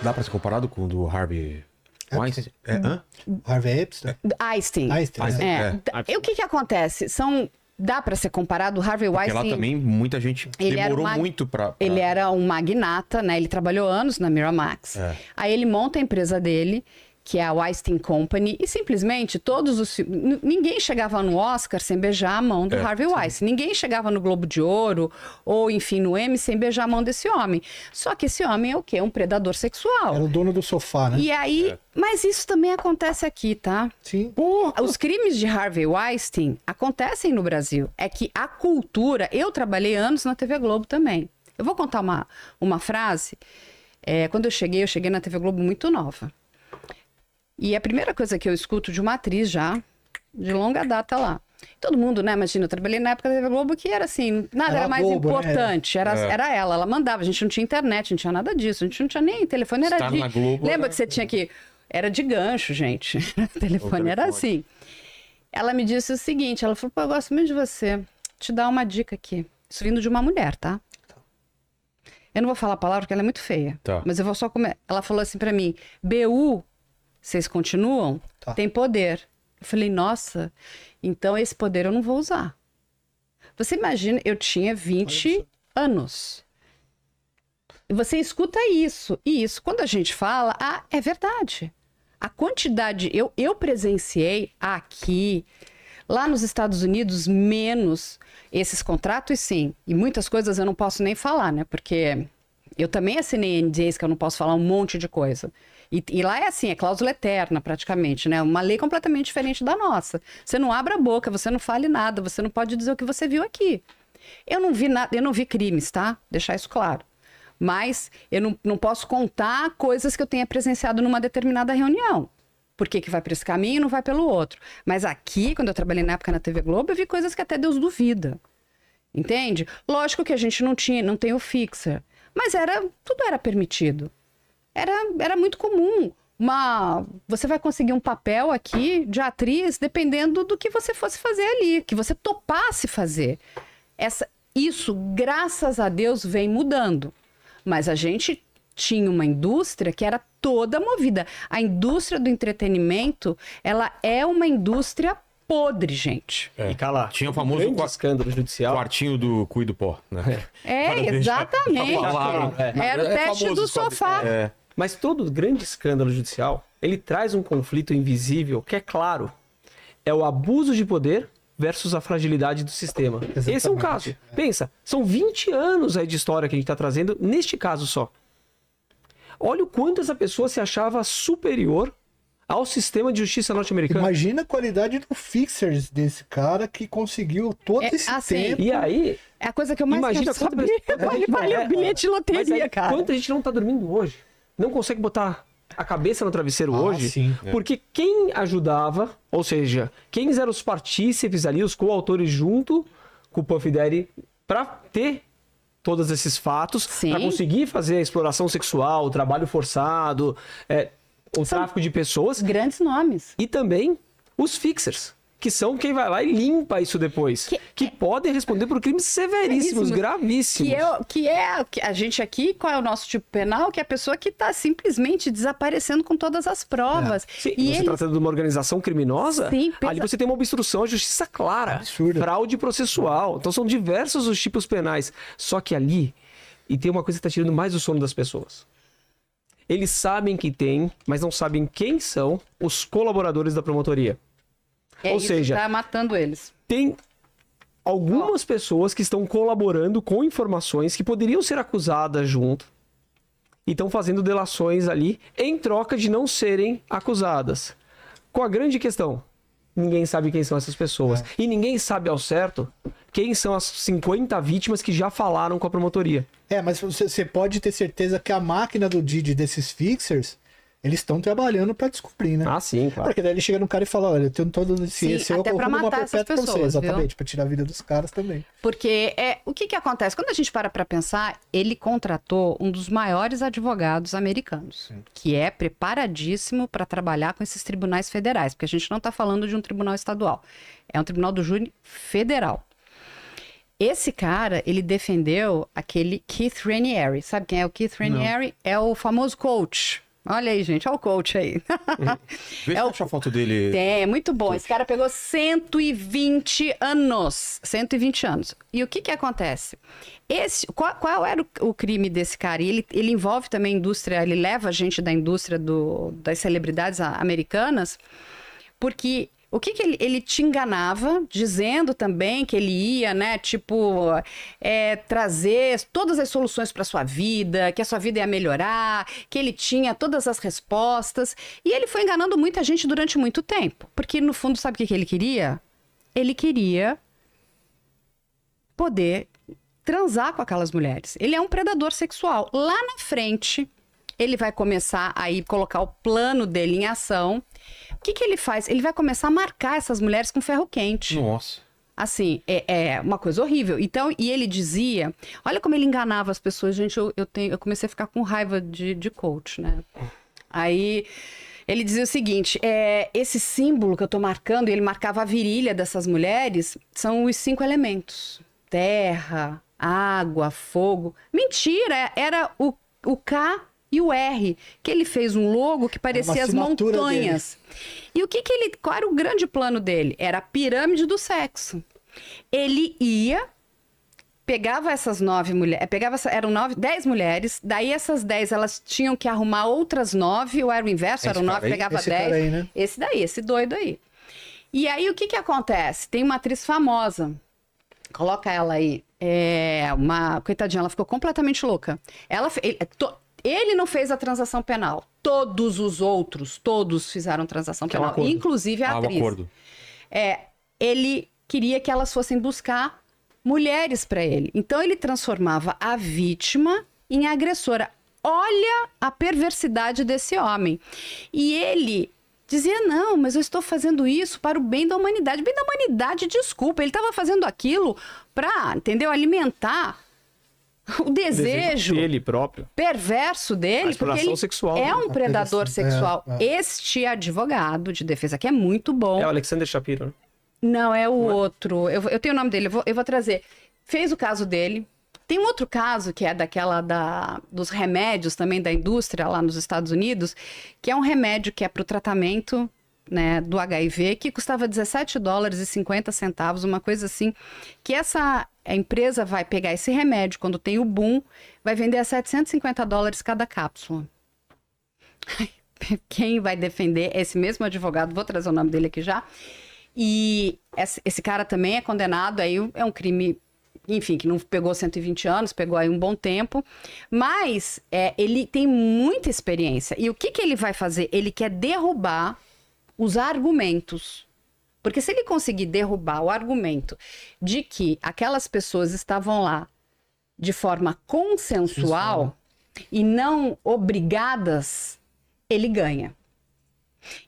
Dá pra ser comparado com o do Harvey Weinstein? Harvey Epstein? Einstein. É. E o que acontece? Dá para ser comparado, o Harvey Porque Weinstein... lá também muita gente demorou muito pra... Ele era um magnata, né? Ele trabalhou anos na Miramax. Aí ele monta a empresa dele, que é a Weinstein Company, e simplesmente todos os... Ninguém chegava no Oscar sem beijar a mão do Harvey Weinstein. Ninguém chegava no Globo de Ouro, ou enfim, no Emmy, sem beijar a mão desse homem. Só que esse homem é o quê? Um predador sexual. Era o dono do sofá, né? E aí... Mas isso também acontece aqui, tá? Sim. Os crimes de Harvey Weinstein acontecem no Brasil. É que a cultura... Eu trabalhei anos na TV Globo também. Eu vou contar uma frase. Quando eu cheguei na TV Globo muito nova. E a primeira coisa que eu escuto de uma atriz já, de longa data lá. Todo mundo, né? Imagina, eu trabalhei na época da TV Globo que era assim, nada era mais Globo, importante. né? Era ela mandava. A gente não tinha internet, não tinha nada disso. A gente não tinha nem telefone, era de... na Globo, Lembra que você tinha que... Era de gancho, gente. O telefone era assim. Ela me disse o seguinte, ela falou, pô, eu gosto muito de você. Vou te dar uma dica aqui. Isso vindo de uma mulher, tá? Eu não vou falar a palavra porque ela é muito feia. Tá. Mas eu vou só comer. Ela falou assim pra mim, BU, vocês continuam? Tá. Tem poder. Eu falei, nossa, então esse poder eu não vou usar. Você imagina, eu tinha 20 anos. E você escuta isso. E isso, quando a gente fala, é verdade. A quantidade, eu presenciei aqui, lá nos Estados Unidos, menos esses contratos, sim. E muitas coisas eu não posso nem falar, né? Porque eu também assinei NDAs que eu não posso falar um monte de coisa. E lá é assim, é cláusula eterna praticamente, né? Uma lei completamente diferente da nossa. Você não abre a boca, você não fale nada, você não pode dizer o que você viu aqui. Eu não vi nada, eu não vi crimes, tá? Deixar isso claro. Mas eu não posso contar coisas que eu tenha presenciado numa determinada reunião. Por que vai para esse caminho e não vai pelo outro? Mas aqui, quando eu trabalhei na época na TV Globo, eu vi coisas que até Deus duvida. Entende? Lógico que a gente não tem o fixer. Mas tudo era permitido. Era muito comum. Você vai conseguir um papel aqui de atriz dependendo do que você fosse fazer ali, que você topasse fazer. Isso, graças a Deus, vem mudando. Mas a gente tinha uma indústria que era toda movida. A indústria do entretenimento, ela é uma indústria podre, gente. E cá tinha o famoso escândalo judicial. Quartinho do Cui do Pó, né? Exatamente. Era o teste do sofá. Mas todo grande escândalo judicial, ele traz um conflito invisível que é claro. É o abuso de poder versus a fragilidade do sistema. Exatamente. Esse é um caso. Pensa, são 20 anos aí de história que a gente está trazendo neste caso só. Olha o quanto essa pessoa se achava superior ao sistema de justiça norte-americano. Imagina a qualidade do fixers desse cara que conseguiu todo esse tempo. E aí... É a coisa que eu mais imagina, quero saber. Vale o bilhete de loteria, cara. Quanta gente não tá dormindo hoje? Não consegue botar a cabeça no travesseiro hoje? Sim. Porque quem ajudava, ou seja, quem eram os partícipes ali, os coautores junto com o Puff Daddy, para ter todos esses fatos, para conseguir fazer a exploração sexual, o trabalho forçado, o tráfico de pessoas. Grandes nomes. E também os fixers, que são quem vai lá e limpa isso depois. Que podem responder por crimes severíssimos, gravíssimos. Que é a gente aqui, qual é o nosso tipo penal? Que é a pessoa que está simplesmente desaparecendo com todas as provas. Sim, e você tratando de uma organização criminosa, ali você tem uma obstrução à justiça clara. Absurdo. Fraude processual. Então são diversos os tipos penais. Só que ali, e tem uma coisa que está tirando mais o sono das pessoas. Eles sabem que tem, mas não sabem quem são os colaboradores da promotoria. Ou seja, tá matando eles. Tem algumas pessoas que estão colaborando com informações que poderiam ser acusadas junto e estão fazendo delações ali em troca de não serem acusadas. Com a grande questão, ninguém sabe quem são essas pessoas. E ninguém sabe ao certo quem são as 50 vítimas que já falaram com a promotoria. Mas você pode ter certeza que a máquina do Didi desses fixers, eles estão trabalhando para descobrir, né? Ah, sim, claro. Porque daí ele chega no cara e fala, olha, eu tenho todo esse até para matar essas pessoas, exatamente, para tirar a vida dos caras também. Porque o que acontece? Quando a gente para pensar, ele contratou um dos maiores advogados americanos, que é preparadíssimo para trabalhar com esses tribunais federais, porque a gente não está falando de um tribunal estadual, é um tribunal do júri federal. Esse cara, ele defendeu aquele Keith Raniere. Sabe quem é o Keith Raniere? É o famoso coach. Olha aí, gente. Olha o coach aí. Vê se acha a foto dele. É, muito bom. Esse cara pegou 120 anos. 120 anos. E o que acontece? Qual era o crime desse cara? E ele envolve também a indústria, ele leva a gente da indústria das celebridades americanas, porque... O que ele te enganava, dizendo também que ele ia, né, tipo, trazer todas as soluções para sua vida, que a sua vida ia melhorar, que ele tinha todas as respostas. E ele foi enganando muita gente durante muito tempo. Porque, no fundo, sabe o que ele queria? Ele queria poder transar com aquelas mulheres. Ele é um predador sexual. Lá na frente, ele vai começar a colocar o plano dele em ação. O que ele faz? Ele vai começar a marcar essas mulheres com ferro quente. Nossa. Assim, é uma coisa horrível. Então, e ele dizia... Olha como ele enganava as pessoas. Gente, eu comecei a ficar com raiva de coach, né? Aí, ele dizia o seguinte... esse símbolo que eu tô marcando, ele marcava a virilha dessas mulheres, são os 5 elementos. Terra, água, fogo. Mentira! Era o K... e o R, que ele fez um logo que parecia as montanhas. Dele. E qual era o grande plano dele? Era a pirâmide do sexo. Ele pegava essas 9 mulheres, eram 10 mulheres, daí essas 10, elas tinham que arrumar outras 9, ou era o inverso, era o 9, pegava 10. Aí, né? Esse doido aí. E aí, o que acontece? Tem uma atriz famosa, coloca ela aí, coitadinha, ela ficou completamente louca. Ele não fez a transação penal. Todos os outros, fizeram transação penal. Inclusive a atriz. Acordo. Ele queria que elas fossem buscar mulheres para ele. Então ele transformava a vítima em agressora. Olha a perversidade desse homem. E ele dizia, não, mas eu estou fazendo isso para o bem da humanidade. Bem da humanidade, desculpa. Ele estava fazendo aquilo para, entendeu, alimentar... O desejo dele próprio, perverso dele, porque ele sexual, é um predador sexual. Este advogado de defesa, que é muito bom. É o Alexander Shapiro, né? Não, é o outro. Eu tenho o nome dele, eu vou trazer. Fez o caso dele. Tem um outro caso que é dos remédios também da indústria lá nos Estados Unidos, que é um remédio que é para o tratamento, né, do HIV, que custava $17,50, uma coisa assim, que a empresa vai pegar esse remédio, quando tem o boom, vai vender a $750 cada cápsula. Quem vai defender esse mesmo advogado, vou trazer o nome dele aqui já, e esse cara também é condenado, aí é um crime, enfim, que não pegou 120 anos, pegou aí um bom tempo, mas ele tem muita experiência, e o que ele vai fazer? Ele quer derrubar os argumentos. Porque se ele conseguir derrubar o argumento de que aquelas pessoas estavam lá de forma consensual e não obrigadas, ele ganha.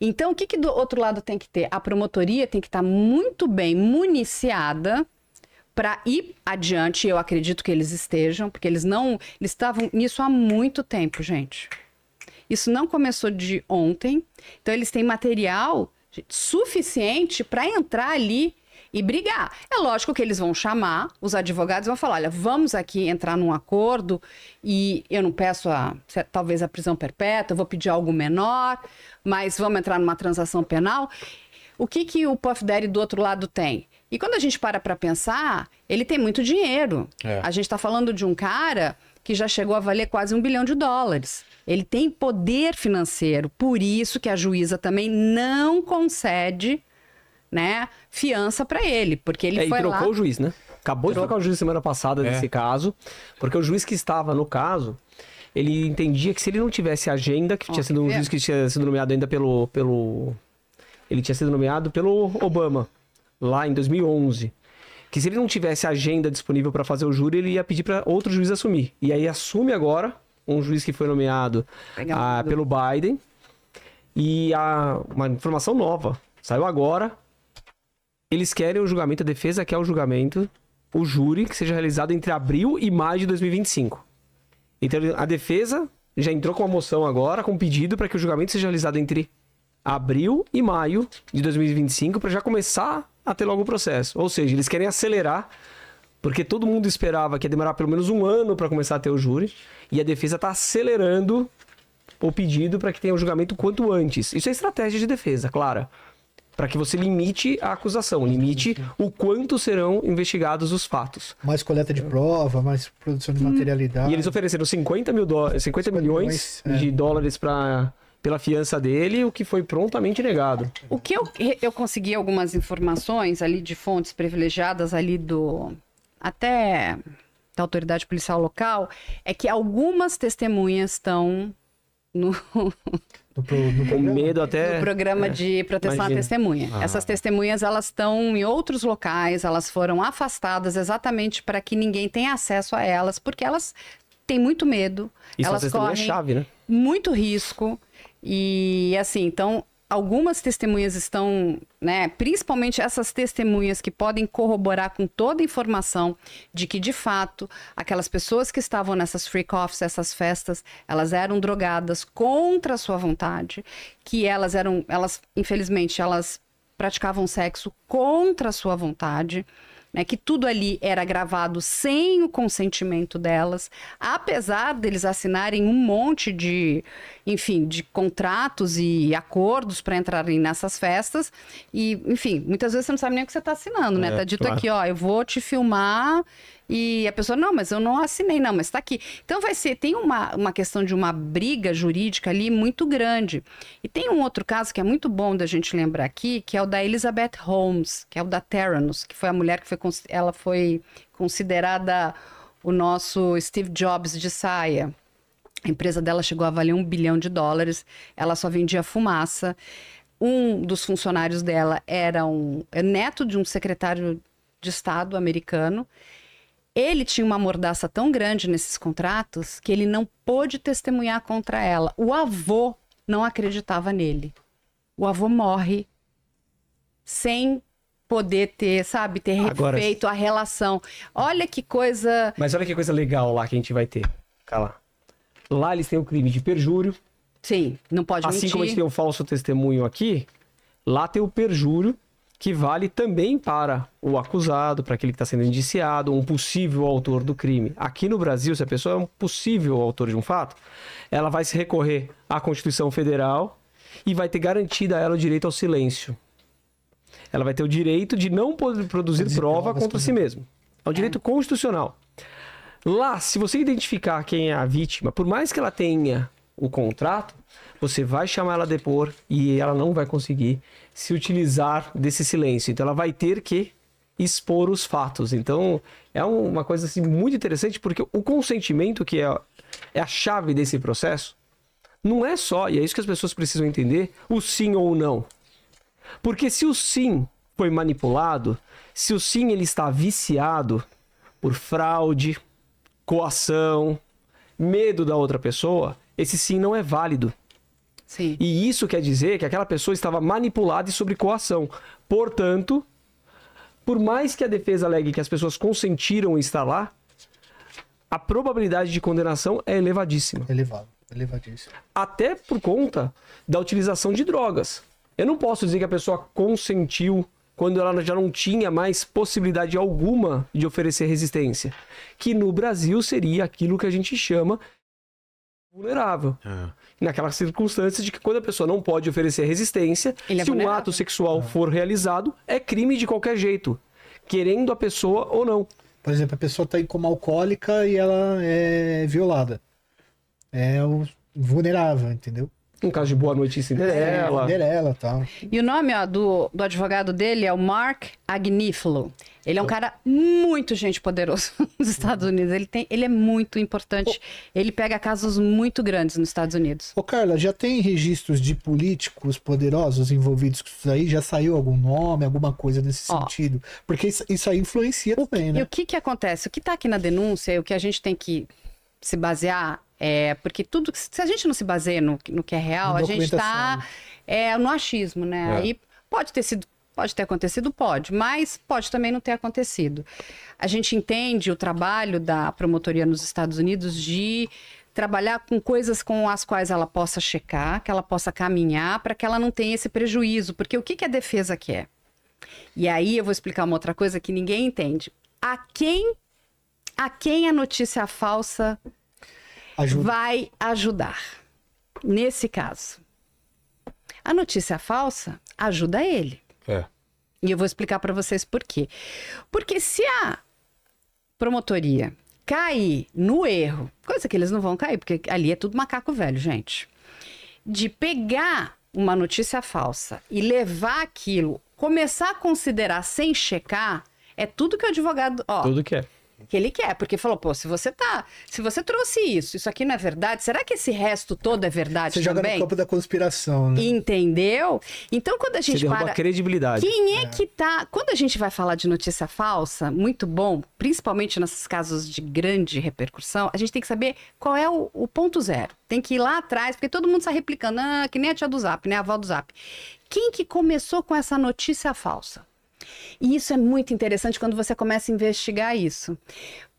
Então, o que do outro lado tem que ter? A promotoria tem que estar muito bem municiada para ir adiante. Eu acredito que eles estejam, porque eles estavam nisso há muito tempo, gente. Isso não começou de ontem. Então, eles têm material suficiente para entrar ali e brigar. É lógico que eles vão chamar, os advogados vão falar, olha, vamos aqui entrar num acordo e eu não peço talvez a prisão perpétua, eu vou pedir algo menor, mas vamos entrar numa transação penal. O que o Puff Daddy do outro lado tem? E quando a gente para pensar, ele tem muito dinheiro. A gente está falando de um cara que já chegou a valer quase $1 bilhão. Ele tem poder financeiro, por isso que a juíza também não concede, né, fiança para ele, porque ele foi trocou o juiz, né? Acabou de trocar o juiz semana passada nesse caso, porque o juiz que estava no caso, ele entendia que se ele não tivesse agenda, que tinha sido um juiz que tinha sido nomeado ainda ele tinha sido nomeado pelo Obama, lá em 2011. Que se ele não tivesse agenda disponível para fazer o júri, ele ia pedir para outro juiz assumir. E aí assume agora um juiz que foi nomeado pelo Biden. E uma informação nova, saiu agora. Eles querem o julgamento, a defesa quer o julgamento, o júri, que seja realizado entre abril e maio de 2025. Então a defesa já entrou com uma moção agora, com um pedido para que o julgamento seja realizado entre abril e maio de 2025, para já começar a ter logo o processo. Ou seja, eles querem acelerar Porque todo mundo esperava que ia demorar pelo menos 1 ano para começar a ter o júri. E a defesa está acelerando o pedido para que tenha o julgamento quanto antes. Isso é estratégia de defesa, clara. Para que você limite a acusação, limite o quanto serão investigados os fatos. Mais coleta de prova, mais produção de materialidade. E eles ofereceram 50 milhões de dólares pela fiança dele, o que foi prontamente negado. O que eu consegui algumas informações ali de fontes privilegiadas ali até da autoridade policial local, é que algumas testemunhas estão no medo até... No programa de proteção à testemunha. Essas testemunhas, elas estão em outros locais, elas foram afastadas exatamente para que ninguém tenha acesso a elas, porque elas têm muito medo, Isso elas correm chave, né? muito risco. E assim, então, algumas testemunhas estão, né, principalmente essas testemunhas que podem corroborar com toda a informação de que, de fato, aquelas pessoas que estavam nessas freak-offs, essas festas, elas eram drogadas contra a sua vontade, que elas, infelizmente, elas praticavam sexo contra a sua vontade, né, que tudo ali era gravado sem o consentimento delas, apesar deles assinarem um monte de, enfim, de contratos e acordos para entrarem nessas festas. E, enfim, muitas vezes você não sabe nem o que você está assinando, né? Tá dito aqui, ó, eu vou te filmar. E a pessoa, não, mas eu não assinei, não, mas tá aqui. Então tem uma questão de uma briga jurídica ali muito grande. E tem um outro caso que é muito bom da gente lembrar aqui, que é o da Elizabeth Holmes, que é o da Theranos, que foi a mulher que ela foi considerada o nosso Steve Jobs de saia. A empresa dela chegou a valer $1 bilhão, ela só vendia fumaça. Um dos funcionários dela era neto de um secretário de Estado americano. Ele tinha uma mordaça tão grande nesses contratos que ele não pôde testemunhar contra ela. O avô não acreditava nele. O avô morre sem poder ter refeito a relação. Olha que coisa... Mas olha que coisa legal lá que a gente vai ter. Cala. Lá eles têm o crime de perjúrio. Sim, não pode mentir. Assim como a gente tem o falso testemunho aqui, lá tem o perjúrio, que vale também para o acusado, para aquele que está sendo indiciado, um possível autor do crime. Aqui no Brasil, se a pessoa é um possível autor de um fato, ela vai se recorrer à Constituição Federal e vai ter garantida a ela o direito ao silêncio. Ela vai ter o direito de não poder produzir prova contra si mesmo. É um direito constitucional. Lá, se você identificar quem é a vítima, por mais que ela tenha o contrato, você vai chamar ela a depor e ela não vai conseguir se utilizar desse silêncio. Então ela vai ter que expor os fatos. Então é uma coisa assim, muito interessante, porque o consentimento, que é a chave desse processo, não é só, e é isso que as pessoas precisam entender, o sim ou o não. Porque se o sim foi manipulado, se o sim ele está viciado por fraude, coação, medo da outra pessoa, esse sim não é válido. Sim. E isso quer dizer que aquela pessoa estava manipulada e sob coação. Portanto, por mais que a defesa alegue que as pessoas consentiram em estar lá, a probabilidade de condenação é elevadíssima. Elevadíssima. Até por conta da utilização de drogas. Eu não posso dizer que a pessoa consentiu quando ela já não tinha mais possibilidade alguma de oferecer resistência. Que no Brasil seria aquilo que a gente chama vulnerável. Naquela circunstância de que quando a pessoa não pode oferecer resistência, se um ato sexual for realizado, é crime de qualquer jeito, querendo a pessoa ou não. Por exemplo, a pessoa está em coma alcoólica e ela é violada. É o vulnerável, entendeu? Um caso de Boa Noite em Cinderela. Cinderela e tal. E o nome do advogado dele é o Mark Agnifilo. Ele é um cara muito gente poderoso nos Estados Unidos. Ele é muito importante. Ele pega casos muito grandes nos Estados Unidos. Ô, Carla, já tem registros de políticos poderosos envolvidos com isso aí? Já saiu algum nome, alguma coisa nesse sentido? Porque isso aí influencia também, né? E o que acontece? O que está aqui na denúncia, o que a gente tem que se basear, porque se a gente não se baseia no que é real, a gente está no achismo, né? Aí pode ter acontecido, mas pode também não ter acontecido. A gente entende o trabalho da promotoria nos Estados Unidos de trabalhar com coisas com as quais ela possa checar, que ela possa caminhar, para que ela não tenha esse prejuízo. Porque o que a defesa quer? E aí eu vou explicar uma outra coisa que ninguém entende. a quem a notícia falsa vai ajudar. Nesse caso, a notícia falsa ajuda ele. E eu vou explicar para vocês por quê. Porque se a promotoria cair no erro, coisa que eles não vão cair, porque ali é tudo macaco velho, gente, de pegar uma notícia falsa e levar aquilo, começar a considerar sem checar, é tudo que o advogado... Tudo que é. Que ele quer, porque falou, pô, se você trouxe isso aqui não é verdade, será que esse resto todo é verdade também? Você joga no campo da conspiração, né? Entendeu? Então, quando a gente Você derruba a credibilidade. Quem é que tá... Quando a gente vai falar de notícia falsa, muito bom, principalmente nesses casos de grande repercussão, a gente tem que saber qual é o ponto zero. Tem que ir lá atrás, porque todo mundo está replicando, que nem a tia do Zap, né? A avó do Zap. Quem que começou com essa notícia falsa? E isso é muito interessante quando você começa a investigar isso.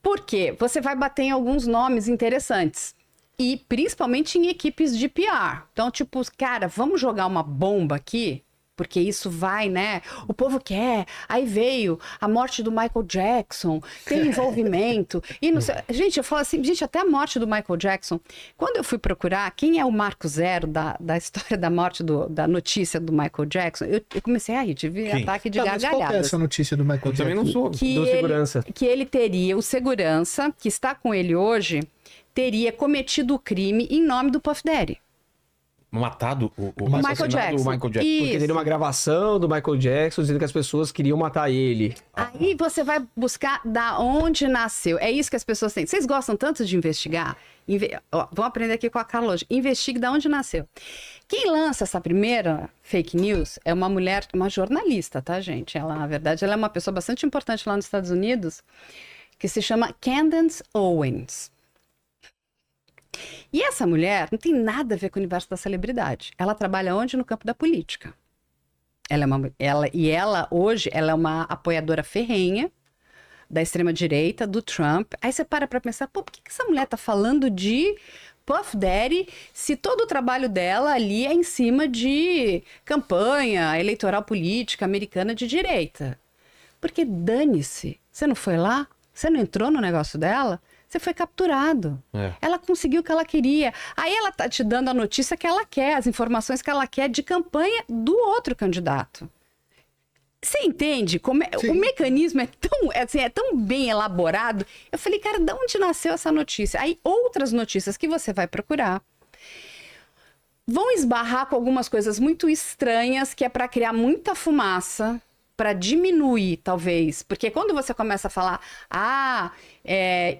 Porque você vai bater em alguns nomes interessantes. E principalmente em equipes de PR. Então, tipo, cara, vamos jogar uma bomba aqui? Porque isso vai, né? O povo quer. Aí veio a morte do Michael Jackson, tem envolvimento. E não sei... Gente, eu falo assim, gente, até a morte do Michael Jackson. Quando eu fui procurar quem é o marco zero da história da morte, da notícia do Michael Jackson, eu comecei a rir, tive ataque de gargalhadas. Qual é essa notícia do Michael Jackson? Eu também não sou. Do segurança. Que ele teria, o segurança, que está com ele hoje, teria cometido o crime em nome do Puff Daddy. Matado o Michael Jackson. Do Michael Jackson. Porque teria uma gravação do Michael Jackson dizendo que as pessoas queriam matar ele. Aí você vai buscar da onde nasceu. É isso que as pessoas têm. Vocês gostam tanto de investigar? Vamos aprender aqui com a Carla hoje. Investigue da onde nasceu. Quem lança essa primeira fake news é uma mulher, uma jornalista, tá, gente? Ela, na verdade, ela é uma pessoa bastante importante lá nos Estados Unidos, que se chama Candace Owens. E essa mulher não tem nada a ver com o universo da celebridade. Ela trabalha onde? No campo da política. Ela hoje ela é uma apoiadora ferrenha da extrema-direita, do Trump. Aí você para pensar, pô, por que essa mulher tá falando de Puff Daddy se todo o trabalho dela ali é em cima de campanha eleitoral política americana de direita? Porque dane-se, você não foi lá? Você não entrou no negócio dela? Você foi capturado. Ela conseguiu o que ela queria. Aí ela tá te dando a notícia que ela quer, as informações que ela quer de campanha do outro candidato. Você entende como o mecanismo é tão bem elaborado? Eu falei, cara, de onde nasceu essa notícia? Aí outras notícias que você vai procurar vão esbarrar com algumas coisas muito estranhas, que é para criar muita fumaça, para diminuir, talvez. Porque quando você começa a falar,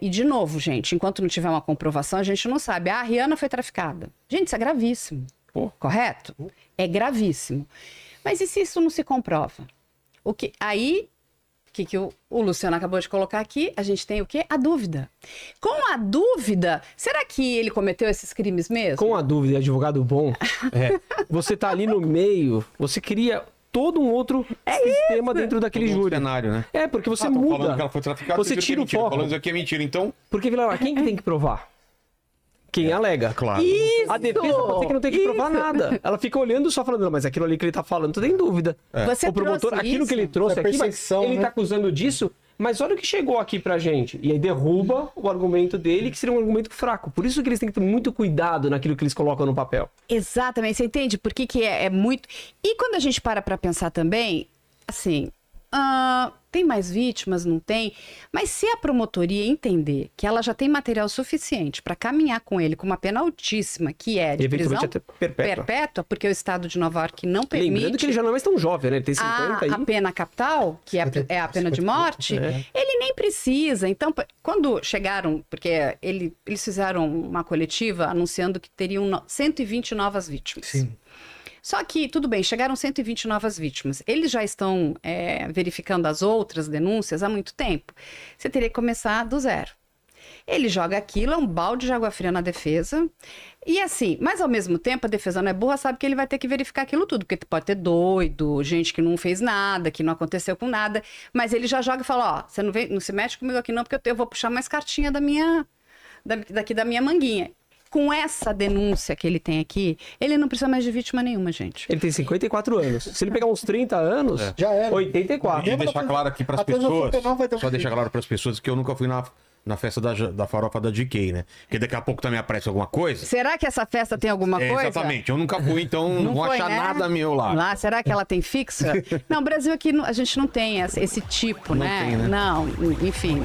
e de novo, gente, enquanto não tiver uma comprovação, a gente não sabe. A Rihanna foi traficada. Gente, isso é gravíssimo. Correto? É gravíssimo. Mas e se isso não se comprova? O que o Luciano acabou de colocar aqui, a gente tem o quê? A dúvida. Com a dúvida, será que ele cometeu esses crimes mesmo? Com a dúvida, advogado bom, você tá ali no meio, você cria todo um outro sistema dentro daquele júri. Cenário, né? Porque você muda. Falando que ela foi traficada, você tira o foco. Falando isso aqui é mentira, então... Porque, Vilela, quem que tem que provar? Quem alega. Claro. Isso! A defesa pode ser que não tem que provar nada. Ela fica olhando só falando, não, mas aquilo ali que ele tá falando, tu tem dúvida. Você o promotor, aquilo isso? que ele trouxe aqui, mas ele tá acusando disso, mas olha o que chegou aqui pra gente. E aí derruba o argumento dele, que seria um argumento fraco. Por isso que eles têm que ter muito cuidado naquilo que eles colocam no papel. Exatamente, você entende por que é muito... E quando a gente para pensar também, assim, tem mais vítimas, não tem? Mas se a promotoria entender que ela já tem material suficiente para caminhar com ele com uma pena altíssima, que é de prisão perpétua, porque o estado de Nova York não permite... Lembrando que ele já não é mais tão jovem, né? Ele tem 50 a pena capital, que é a pena de morte, ele nem precisa. Então, quando chegaram, porque eles fizeram uma coletiva anunciando que teriam 120 novas vítimas. Sim. Só que, tudo bem, chegaram 120 novas vítimas. Eles já estão verificando as outras denúncias há muito tempo. Você teria que começar do zero. Ele joga aquilo, é um balde de água fria na defesa. E assim, mas ao mesmo tempo, a defesa não é burra, sabe que ele vai ter que verificar aquilo tudo. Porque pode ter doido, gente que não fez nada, que não aconteceu com nada. Mas ele já joga e fala, você não se mete comigo aqui não, porque eu vou puxar mais cartinha daqui da minha manguinha. com essa denúncia que ele tem aqui, ele não precisa mais de vítima nenhuma, gente. Ele tem 54 anos. Se ele pegar uns 30 anos, Já era. 84. E deixar claro aqui para as Até no pessoas, Superman vai ter um só deixar filho. claro para as pessoas que eu nunca fui na festa da farofa da GK, né? Porque daqui a pouco também aparece alguma coisa. Será que essa festa tem alguma coisa? Exatamente, eu nunca fui, então não vão foi, achar né? nada meu lá. Será que ela tem fixa? Não, Brasil aqui a gente não tem esse tipo, Não né? tem, né? Não, enfim.